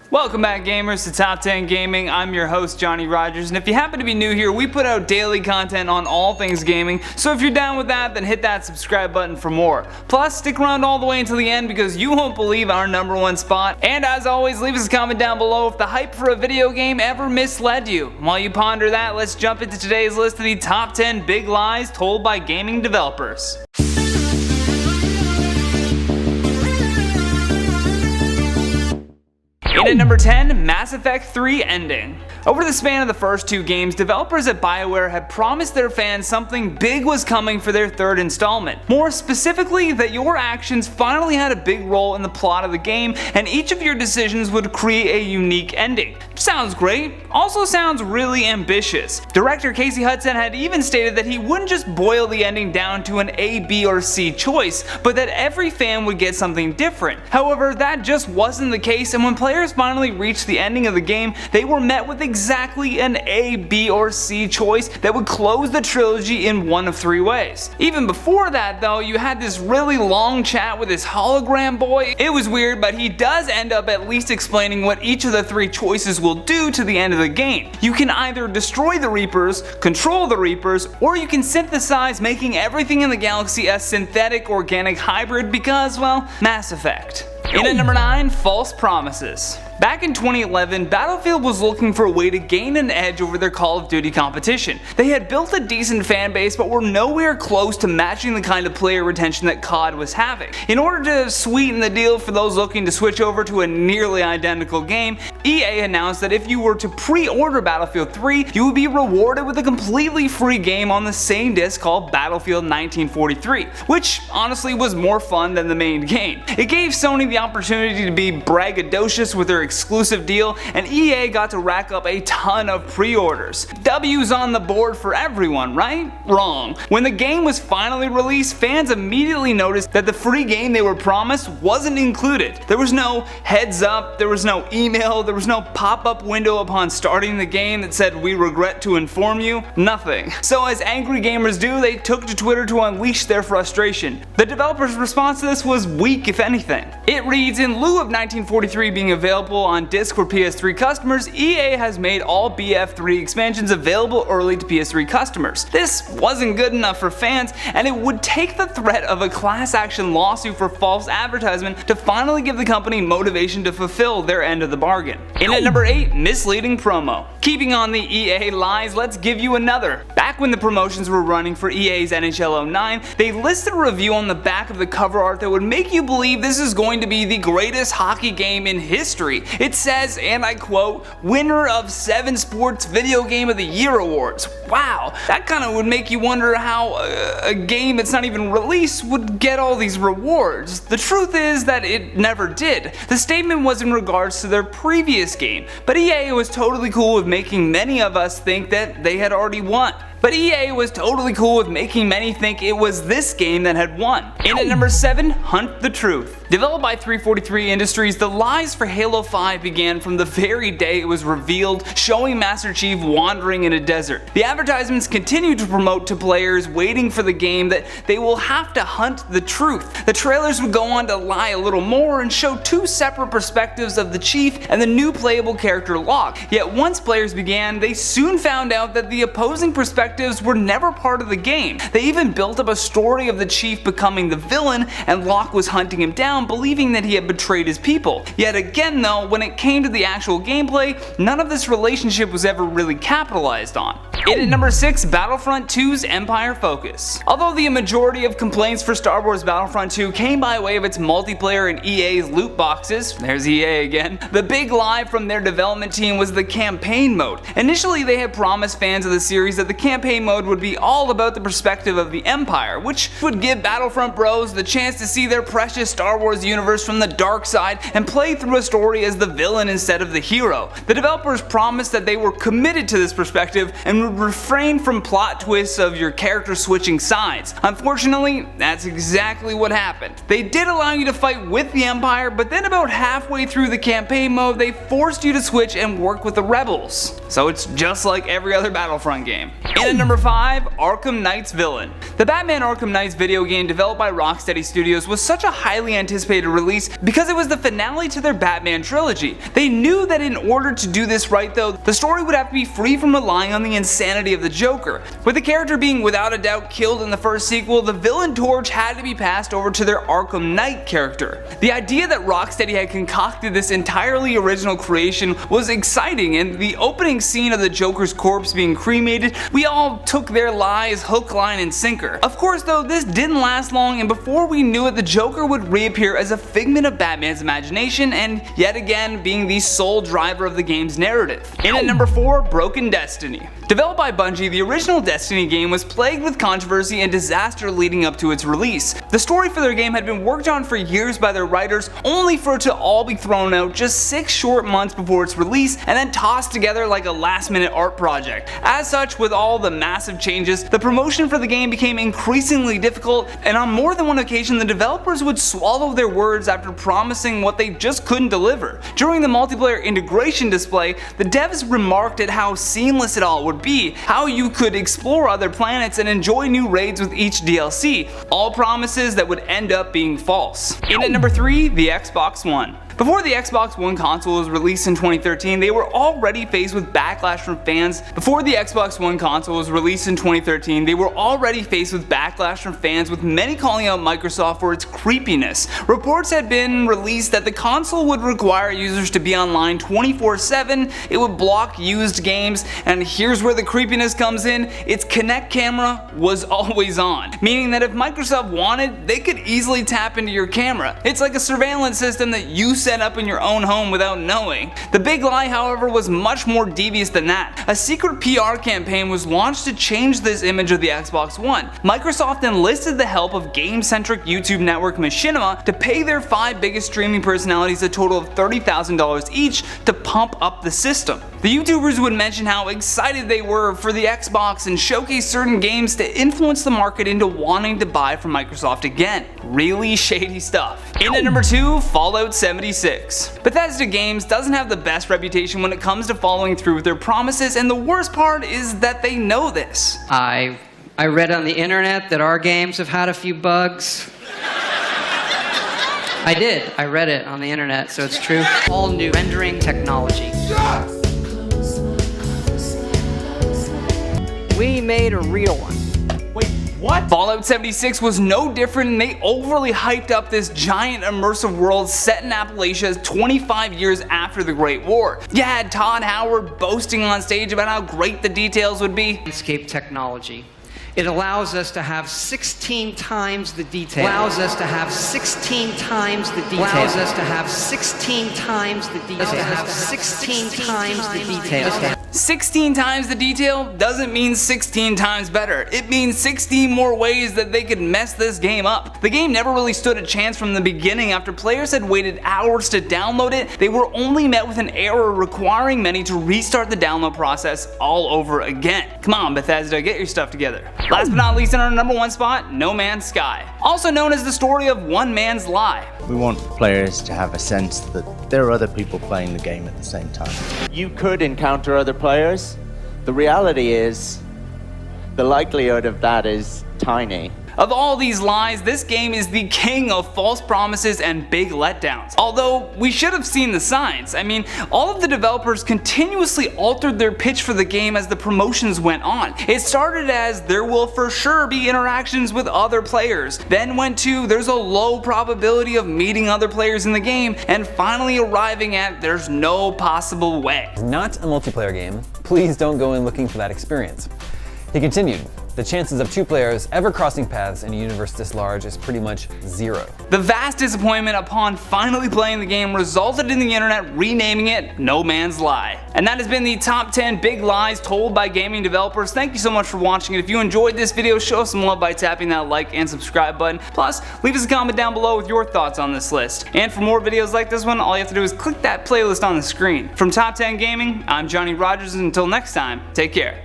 Welcome back, gamers, to Top 10 Gaming. I'm your host, Johnny Rogers, and if you happen to be new here, we put out daily content on all things gaming, so if you're down with that, then hit that subscribe button for more. Plus, stick around all the way until the end because you won't believe our #1 spot. And as always, leave us a comment down below if the hype for a video game ever misled you. While you ponder that, let's jump into today's list of the top 10 big lies told by gaming developers. In at number 10, Mass Effect 3 ending. Over the span of the first two games, developers at BioWare had promised their fans something big was coming for their third installment. More specifically, that your actions finally had a big role in the plot of the game, and each of your decisions would create a unique ending. Sounds great, also sounds really ambitious. Director Casey Hudson had even stated that he wouldn't just boil the ending down to an A, B, or C choice, but that every fan would get something different. However, that just wasn't the case, and when players finally reached the ending of the game, they were met with exactly an A, B, or C choice that would close the trilogy in one of three ways. Even before that though, you had this really long chat with this hologram boy. It was weird, but he does end up at least explaining what each of the three choices will do to the end of the game. You can either destroy the Reapers, control the Reapers, or you can synthesize, making everything in the galaxy a synthetic organic hybrid because, well, Mass Effect. In at number 9, False Promises. Back in 2011, Battlefield was looking for a way to gain an edge over their Call of Duty competition. They had built a decent fan base but were nowhere close to matching the kind of player retention that COD was having. In order to sweeten the deal for those looking to switch over to a nearly identical game, EA announced that if you were to pre-order Battlefield 3, you would be rewarded with a completely free game on the same disc called Battlefield 1943, which honestly was more fun than the main game. It gave Sony the opportunity to be braggadocious with their exclusive deal, and EA got to rack up a ton of pre-orders. W's on the board for everyone, right? Wrong. When the game was finally released, fans immediately noticed that the free game they were promised wasn't included. There was no heads up, there was no email, there was no pop-up window upon starting the game that said "we regret to inform you," nothing. So as angry gamers do, they took to Twitter to unleash their frustration. The developers' response to this was weak, if anything. It reads, in lieu of 1943 being available on disc for PS3 customers, EA has made all BF3 expansions available early to PS3 customers. This wasn't good enough for fans, and it would take the threat of a class action lawsuit for false advertisement to finally give the company motivation to fulfill their end of the bargain. In at number 8, misleading promo. Keeping on the EA lies, let's give you another. Back when the promotions were running for EA's NHL 09, they listed a review on the back of the cover art that would make you believe this is going to be the greatest hockey game in history. It says, and I quote, "winner of 7 Sports Video Game of the Year awards." Wow, that kind of would make you wonder how a game that's not even released would get all these rewards. The truth is that it never did. The statement was in regards to their previous game, but EA was totally cool with making many of us think that they had already won. EA was totally cool with making many think it was this game that had won. In at number 7, Hunt the Truth. Developed by 343 Industries, the lies for Halo 5 began from the very day it was revealed, showing Master Chief wandering in a desert. The advertisements continued to promote to players waiting for the game that they will have to hunt the truth. The trailers would go on to lie a little more and show 2 separate perspectives of the Chief and the new playable character Locke. Yet once players began, they soon found out that the opposing perspectives were never part of the game. They even built up a story of the Chief becoming the villain and Locke was hunting him down, believing that he had betrayed his people. Yet again though, when it came to the actual gameplay, none of this relationship was ever really capitalized on. In at number 6, Battlefront 2's Empire Focus. Although the majority of complaints for Star Wars Battlefront 2 came by way of its multiplayer and EA's loot boxes, there's EA again, the big lie from their development team was the campaign mode. Initially they had promised fans of the series that the campaign mode would be all about the perspective of the Empire, which would give Battlefront bros the chance to see their precious Star Wars universe from the dark side and play through a story as the villain instead of the hero. The developers promised that they were committed to this perspective and would refrain from plot twists of your character switching sides. Unfortunately, that's exactly what happened. They did allow you to fight with the Empire, but then about halfway through the campaign mode, they forced you to switch and work with the rebels. So it's just like every other Battlefront game. In at number 5, Arkham Knight's Villain. The Batman Arkham Knight's video game developed by Rocksteady Studios was such a highly anticipated anticipated release because it was the finale to their Batman trilogy. They knew that in order to do this right though, the story would have to be free from relying on the insanity of the Joker. With the character being without a doubt killed in the first sequel, the villain torch had to be passed over to their Arkham Knight character. The idea that Rocksteady had concocted this entirely original creation was exciting, and the opening scene of the Joker's corpse being cremated, we all took their lies hook, line, and sinker. Of course though, this didn't last long, and before we knew it, the Joker would reappear as a figment of Batman's imagination, and yet again being the sole driver of the game's narrative. In at number 4, Broken Destiny. Developed by Bungie, the original Destiny game was plagued with controversy and disaster leading up to its release. The story for their game had been worked on for years by their writers, only for it to all be thrown out just 6 short months before its release and then tossed together like a last-minute art project. As such, with all the massive changes, the promotion for the game became increasingly difficult, and on more than one occasion the developers would swallow their words after promising what they just couldn't deliver. During the multiplayer integration display, the devs remarked at how seamless it all would be, how you could explore other planets and enjoy new raids with each DLC, all promises that would end up being false. In at number 3, the Xbox One. Before the Xbox One console was released in 2013, they were already faced with backlash from fans. With many calling out Microsoft for its creepiness. Reports had been released that the console would require users to be online 24/7, it would block used games, and here's where the creepiness comes in, its Kinect camera was always on. Meaning that if Microsoft wanted, they could easily tap into your camera. It's like a surveillance system that you set up in your own home without knowing. The big lie, however, was much more devious than that. A secret PR campaign was launched to change this image of the Xbox One. Microsoft enlisted the help of game-centric YouTube network Machinima to pay their 5 biggest streaming personalities a total of $30,000 each to pump up the system. The YouTubers would mention how excited they were for the Xbox and showcase certain games to influence the market into wanting to buy from Microsoft again. Really shady stuff. In at number 2, Fallout 76. Bethesda Games doesn't have the best reputation when it comes to following through with their promises, and the worst part is that they know this. I read on the internet that our games have had a few bugs. I did. I read it on the internet, so it's true. All new rendering technology. Yes! We made a real one. Wait, what? Fallout 76 was no different, and they overly hyped up this giant immersive world set in Appalachia 25 years after the Great War. You had Todd Howard boasting on stage about how great the details would be. Landscape technology. It allows us to have 16 times the detail. Allows us to have 16 times the detail. Allows us to have 16 times the detail. 16 times the detail. 16 times the detail doesn't mean 16 times better. It means 16 more ways that they could mess this game up. The game never really stood a chance from the beginning. After players had waited hours to download it, they were only met with an error requiring many to restart the download process all over again. Come on, Bethesda, get your stuff together. Last but not least, in our number 1 spot, No Man's Sky. Also known as the story of one man's lie. We want players to have a sense that there are other people playing the game at the same time. You could encounter other players. The reality is, the likelihood of that is tiny. Of all these lies, this game is the king of false promises and big letdowns. Although, we should have seen the signs. I mean, all of the developers continuously altered their pitch for the game as the promotions went on. It started as, there will for sure be interactions with other players, then went to, there's a low probability of meeting other players in the game, and finally arriving at, there's no possible way. Not a multiplayer game. Please don't go in looking for that experience. He continued, the chances of 2 players ever crossing paths in a universe this large is pretty much 0. The vast disappointment upon finally playing the game resulted in the internet renaming it No Man's Lie. And that has been the top 10 big lies told by gaming developers. Thank you so much for watching, and if you enjoyed this video, show us some love by tapping that like and subscribe button. Plus, leave us a comment down below with your thoughts on this list. And for more videos like this one, all you have to do is click that playlist on the screen. From Top 10 Gaming, I'm Johnny Rogers, and until next time, take care.